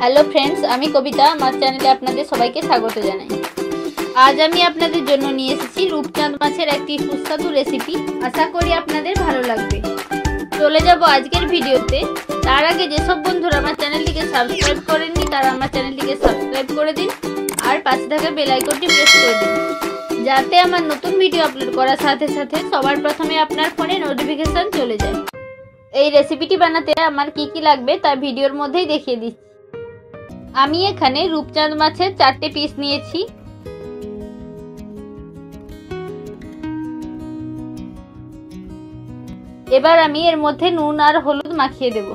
Hello friends, আমি কবিতা। আমার চ্যানেলে আপনাদের সবাইকে স্বাগত জানাই। আজ আমি আপনাদের জন্য নিয়ে এসেছি রূপচাঁদ মাছের একটি সুস্বাদু রেসিপি। আশা করি আপনাদের ভালো লাগবে। চলে যাব আজকের ভিডিওতে। তার আগে যেসব বন্ধুরা আমার চ্যানেলটিকে সাবস্ক্রাইব করেননি তারা আমার চ্যানেলটিকে সাবস্ক্রাইব করে দিন আর পাশে থাকা বেল আইকনটি প্রেস করে দিন, যাতে আমার নতুন ভিডিও আপলোড করার সাথে সাথে সবার প্রথমে আপনার ফোনে নোটিফিকেশন চলে যায়। এই রেসিপিটি বানাতে আমার কি কি লাগবে তা ভিডিওর মধ্যেই দেখিয়ে দিচ্ছি। আমি এখানে রূপচাঁদ মাছের 4টে পিস নিয়েছি। এবার আমি এর মধ্যে নুন আর হলুদ মাখিয়ে দেব।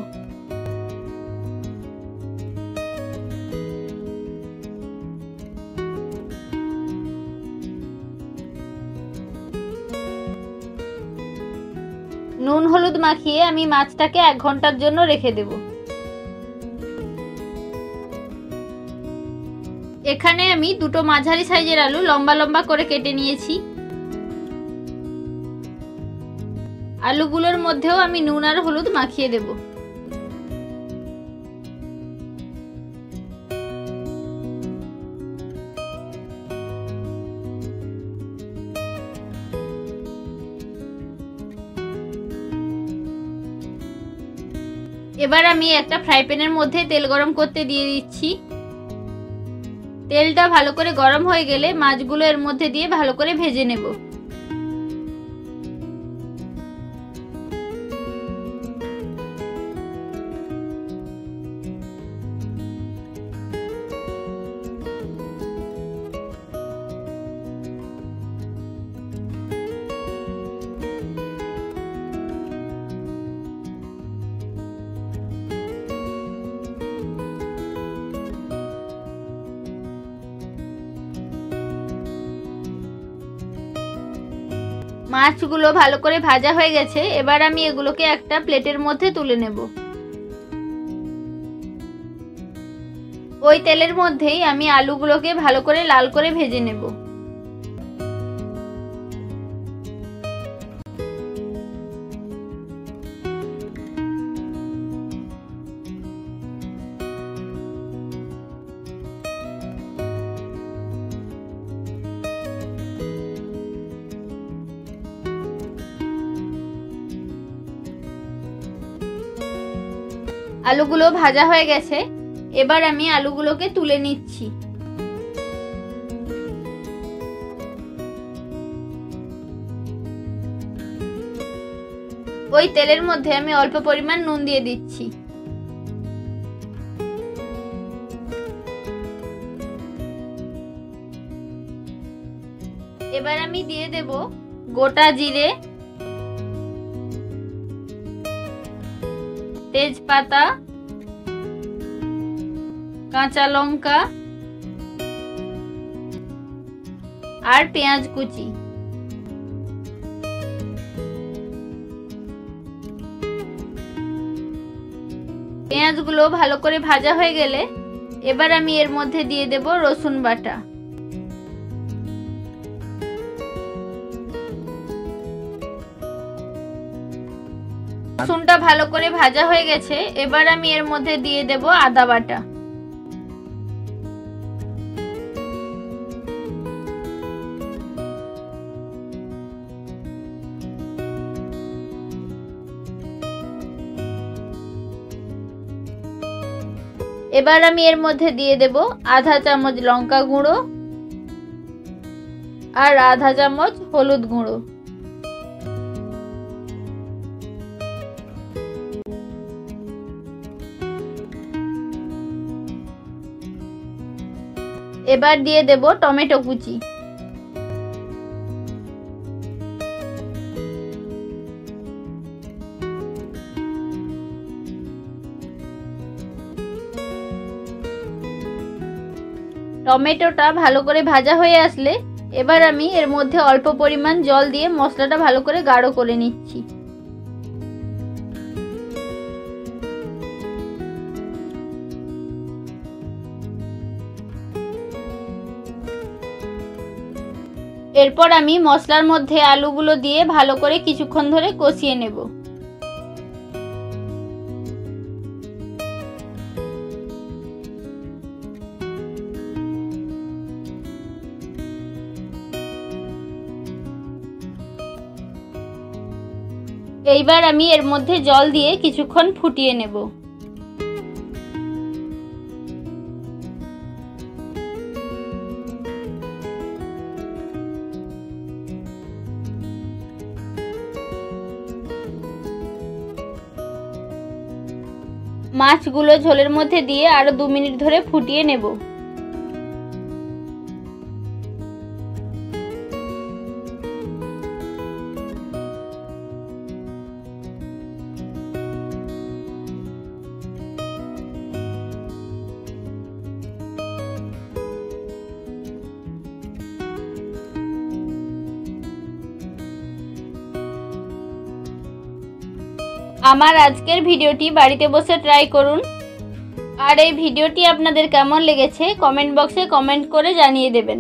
নুন হলুদ মাখিয়ে আমি মাছটাকে 1 ঘন্টার জন্য রেখে দেব। এখানে আমি দুটো মাঝারি সাইজের আলু লম্বা লম্বা করে কেটে নিয়েছি। আলুগুলোর মধ্যেও আমি নুন আর হলুদ মাখিয়ে দেব। এবার আমি একটা ফ্রাই প্যানের মধ্যে তেল গরম করতে দিয়ে দিচ্ছি। তেলটা ভালো করে গরম হয়ে গেলে মাছগুলো এর মধ্যে দিয়ে ভালো করে ভেজে নেব। মাছগুলো ভালো করে ভাজা হয়ে গেছে। এবার আমি এগুলোকে একটা প্লেটের মধ্যে তুলে নেব। ওই তেলের মধ্যেই আমি আলুগুলোকে ভালো করে লাল করে ভেজে নেব। আলুগুলো ভাজা হয়ে গেছে। এবার আমি আলুগুলোকে তুলে নিচ্ছি। ওই তেলের মধ্যে আমি অল্প পরিমাণ নুন দিয়ে দিচ্ছি। এবার আমি দিয়ে দেব গোটা জিরে, তেজপাতা, কাঁচা লঙ্কা আর পেঁয়াজ কুচি। পেঁয়াজগুলো ভালো করে ভাজা হয়ে গেলে এবার আমি এর মধ্যে দিয়ে দেব রসুন বাটা। রসুনটা ভালো করে ভাজা হয়ে গেছে। এবার আমি এর মধ্যে দিয়ে দেব আদা বাটা। এবার আমি এর মধ্যে দিয়ে দেব আধা চামচ লঙ্কা গুঁড়ো আর আধা চামচ হলুদ গুঁড়ো। এবার দিয়ে দেব টমেটো কুচি। টমেটোটা ভালো করে ভাজা হয়ে আসলে এবার আমি এর মধ্যে অল্প পরিমাণ জল দিয়ে মশলাটা ভালো করে গাঢ় করে নিচ্ছি। এরপর আমি মশলার মধ্যে আলুগুলো দিয়ে ভালো করে কিছুক্ষণ ধরে কষিয়ে নেব। এইবার আমি এর মধ্যে জল দিয়ে কিছুক্ষণ ফুটিয়ে নেব। মাছগুলো ঝোলের মধ্যে দিয়ে আরো 2 মিনিট ধরে ফুটিয়ে নেব। আমার আজকের ভিডিওটি বাড়িতে বসে ট্রাই করুন। আর এই ভিডিওটি আপনাদের কেমন লেগেছে কমেন্ট বক্সে কমেন্ট করে জানিয়ে দেবেন।